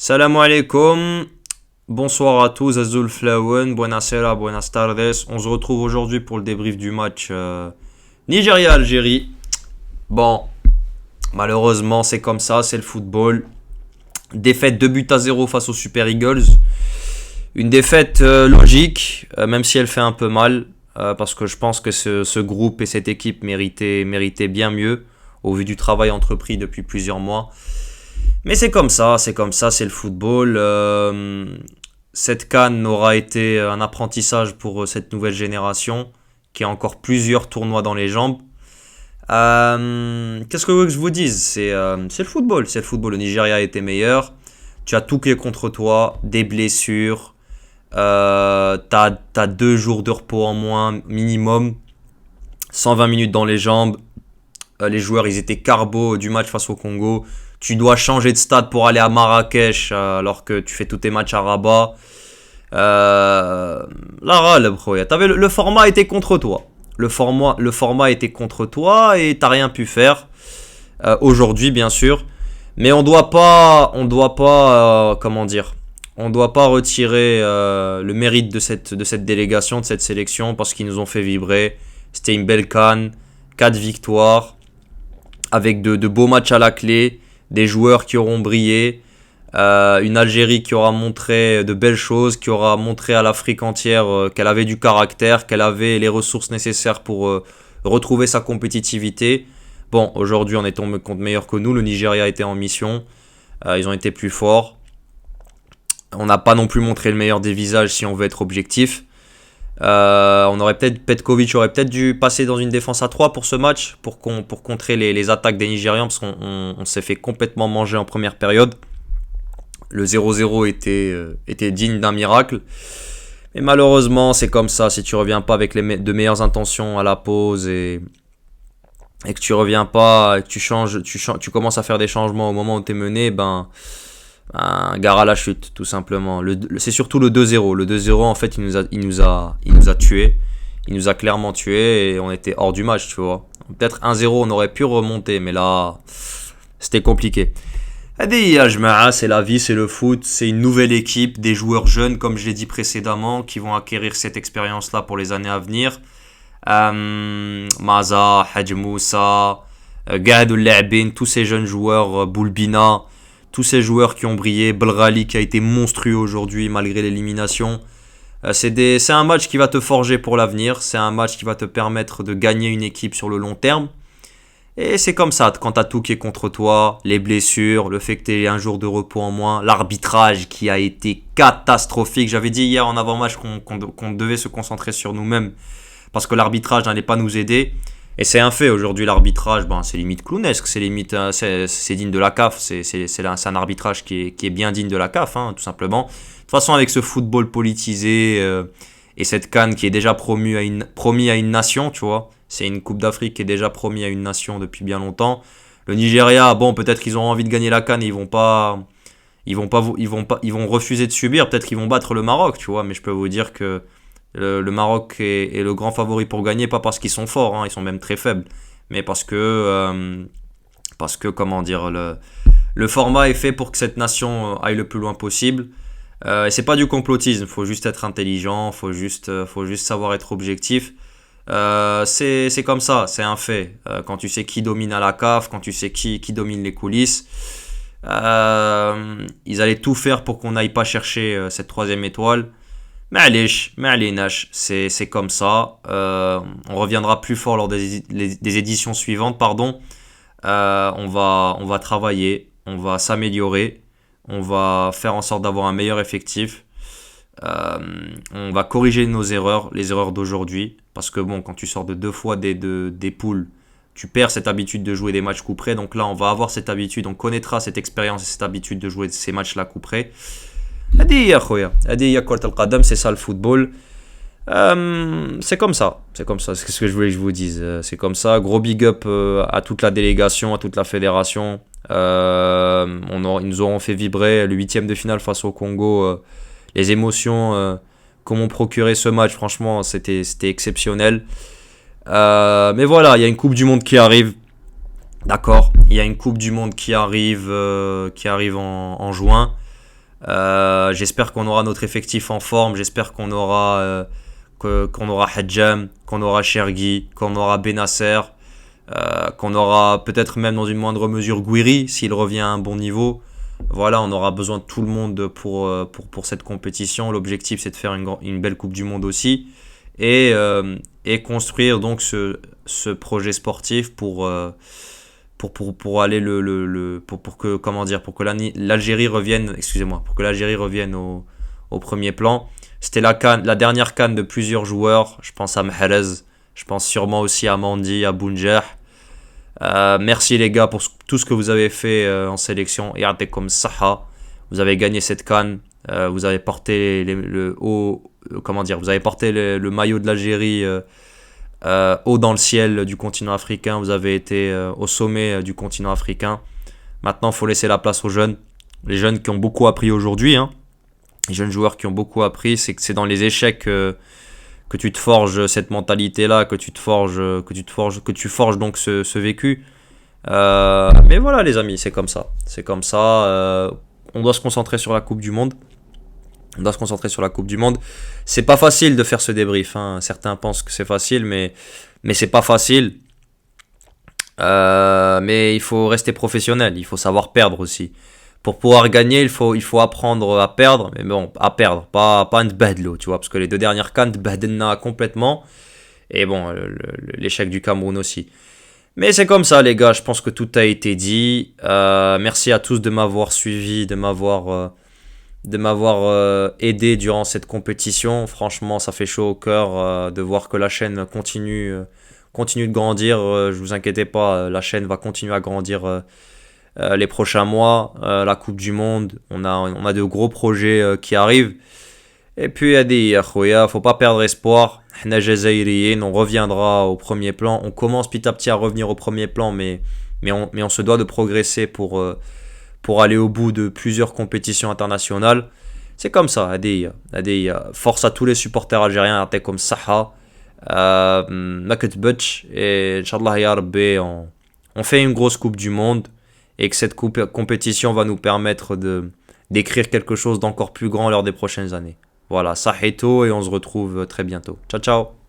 Salam alaikum, bonsoir à tous, Azul Flawen, buenasera, buenas tardes. On se retrouve aujourd'hui pour le débrief du match Nigeria-Algérie. Bon, malheureusement, c'est comme ça, c'est le football. Défaite 2-0 face aux Super Eagles. Une défaite logique, même si elle fait un peu mal, parce que je pense que ce groupe et cette équipe méritaient bien mieux, au vu du travail entrepris depuis plusieurs mois. Mais c'est comme ça, c'est le football. Cette CAN aura été un apprentissage pour cette nouvelle génération, qui a encore plusieurs tournois dans les jambes. Qu'est-ce que vous voulez que je vous dise, c'est le football, c'est le football. Le Nigeria a été meilleur. Tu as tout qui est contre toi, des blessures. T'as 2 jours de repos en moins minimum, 120 minutes dans les jambes. Les joueurs ils étaient carbo du match face au Congo. Tu dois changer de stade pour aller à Marrakech alors que tu fais tous tes matchs à Rabat. La râle, bro. Le format était contre toi. Le format était contre toi et t'as rien pu faire. Aujourd'hui, bien sûr. Mais comment dire, on doit pas retirer le mérite de cette délégation, de cette sélection, parce qu'ils nous ont fait vibrer. C'était une belle CAN, 4 victoires, avec de beaux matchs à la clé, des joueurs qui auront brillé, une Algérie qui aura montré de belles choses, qui aura montré à l'Afrique entière qu'elle avait du caractère, qu'elle avait les ressources nécessaires pour retrouver sa compétitivité. Bon, aujourd'hui on est tombé contre meilleur que nous, le Nigeria était en mission, ils ont été plus forts. On n'a pas non plus montré le meilleur des visages si on veut être objectif. Petkovic aurait peut-être dû passer dans une défense à 3 pour ce match, pour contrer les attaques des Nigérians, parce qu'on s'est fait complètement manger en première période. Le 0-0 était digne d'un miracle. Mais malheureusement, c'est comme ça. Si tu reviens pas avec de meilleures intentions à la pause et que tu reviens pas, et que tu commences à faire des changements au moment où tu es mené, gare à la chute, tout simplement. C'est surtout le 2-0. Le 2-0, en fait, il nous a tués. Il nous a clairement tués et on était hors du match, tu vois. Peut-être 1-0, on aurait pu remonter, mais là, c'était compliqué. C'est la vie, c'est le foot, c'est une nouvelle équipe, des joueurs jeunes, comme je l'ai dit précédemment, qui vont acquérir cette expérience-là pour les années à venir. Maza, Hadj Moussa, Gadou Labin, tous ces jeunes joueurs, Boulbina, tous ces joueurs qui ont brillé, Belghali qui a été monstrueux aujourd'hui malgré l'élimination. C'est un match qui va te forger pour l'avenir, c'est un match qui va te permettre de gagner une équipe sur le long terme. Et c'est comme ça, quand t'as tout qui est contre toi, les blessures, le fait que t'aies un jour de repos en moins, l'arbitrage qui a été catastrophique. J'avais dit hier en avant-match qu'on devait se concentrer sur nous-mêmes parce que l'arbitrage n'allait pas nous aider. Et c'est un fait, aujourd'hui l'arbitrage, c'est limite clownesque, c'est limite, c'est digne de la CAF, c'est un arbitrage qui est bien digne de la CAF, tout simplement. De toute façon, avec ce football politisé et cette CAN qui est déjà promis à une nation, tu vois, c'est une Coupe d'Afrique qui est déjà promise à une nation depuis bien longtemps. Le Nigeria, peut-être qu'ils ont envie de gagner la CAN et ils vont refuser de subir, peut-être qu'ils vont battre le Maroc, tu vois, mais je peux vous dire que le Maroc est le grand favori pour gagner, pas parce qu'ils sont forts, ils sont même très faibles, mais parce que comment dire, le format est fait pour que cette nation aille le plus loin possible. Et c'est pas du complotisme, faut juste être intelligent, faut juste savoir être objectif. C'est comme ça, c'est un fait. Quand tu sais qui domine à la CAF, quand tu sais qui domine les coulisses, ils allaient tout faire pour qu'on n'aille pas chercher cette troisième étoile. C'est comme ça. On reviendra plus fort lors des éditions suivantes, pardon. On va travailler, on va s'améliorer, on va faire en sorte d'avoir un meilleur effectif. On va corriger nos erreurs, les erreurs d'aujourd'hui, parce que quand tu sors de 2 fois des poules, tu perds cette habitude de jouer des matchs coup près. Donc là, on va avoir cette habitude, on connaîtra cette expérience et cette habitude de jouer ces matchs-là coup près. C'est ça le football. C'est comme ça, c'est ce que je voulais que je vous dise. C'est comme ça. Gros big up à toute la délégation, à toute la fédération. Ils nous auront fait vibrer le 8e de finale face au Congo. Les émotions qu'on m'ont procuré ce match, franchement, c'était exceptionnel. Mais voilà, il y a une Coupe du Monde qui arrive. D'accord, il y a une Coupe du Monde qui arrive en juin. J'espère qu'on aura notre effectif en forme. J'espère qu'on aura Hadjam, qu'on aura Chergui, qu'on aura Benasser, qu'on aura peut-être même dans une moindre mesure Gouiri s'il revient à un bon niveau. Voilà, on aura besoin de tout le monde pour cette compétition. L'objectif, c'est de faire une belle Coupe du Monde aussi et construire donc ce projet sportif pour aller pour que comment dire, pour que l'Algérie revienne, excusez-moi, pour que l'Algérie revienne au premier plan. C'était la dernière CAN de plusieurs joueurs. Je pense à Mahrez, je pense sûrement aussi à Mandi, à Bounjah. Merci les gars pour tout ce que vous avez fait en sélection. Et comme Saha, vous avez gagné cette CAN. Vous avez porté comment dire, vous avez porté le maillot de l'Algérie haut dans le ciel du continent africain. Vous avez été au sommet du continent africain. Maintenant, il faut laisser la place aux jeunes. Les jeunes qui ont beaucoup appris aujourd'hui. Hein. Les jeunes joueurs qui ont beaucoup appris. C'est que c'est dans les échecs que tu te forges cette mentalité-là, que tu forges donc ce vécu. Mais voilà les amis, c'est comme ça. C'est comme ça. On doit se concentrer sur la Coupe du Monde. C'est pas facile de faire ce débrief. Hein. Certains pensent que c'est facile, mais c'est pas facile. Mais il faut rester professionnel. Il faut savoir perdre aussi. Pour pouvoir gagner, il faut apprendre à perdre. Mais bon, à perdre, pas un badlo, tu vois. Parce que les deux dernières cannes, badena complètement. Et bon, l'échec du Cameroun aussi. Mais c'est comme ça, les gars. Je pense que tout a été dit. Merci à tous de m'avoir suivi, de m'avoir aidé durant cette compétition. Franchement, ça fait chaud au cœur de voir que la chaîne continue de grandir. Je vous inquiétez pas, la chaîne va continuer à grandir les prochains mois. La Coupe du Monde, on a de gros projets qui arrivent. Et puis, faut pas perdre espoir. On reviendra au premier plan. On commence petit à petit à revenir au premier plan, mais on se doit de progresser pour aller au bout de plusieurs compétitions internationales. C'est comme ça, force à tous les supporters algériens, comme Saha, Naked Butch, et Inch'Allah Ya Rabbi, on fait une grosse Coupe du Monde, et que cette compétition va nous permettre d'écrire quelque chose d'encore plus grand lors des prochaines années. Voilà, Sahito, et on se retrouve très bientôt. Ciao, ciao!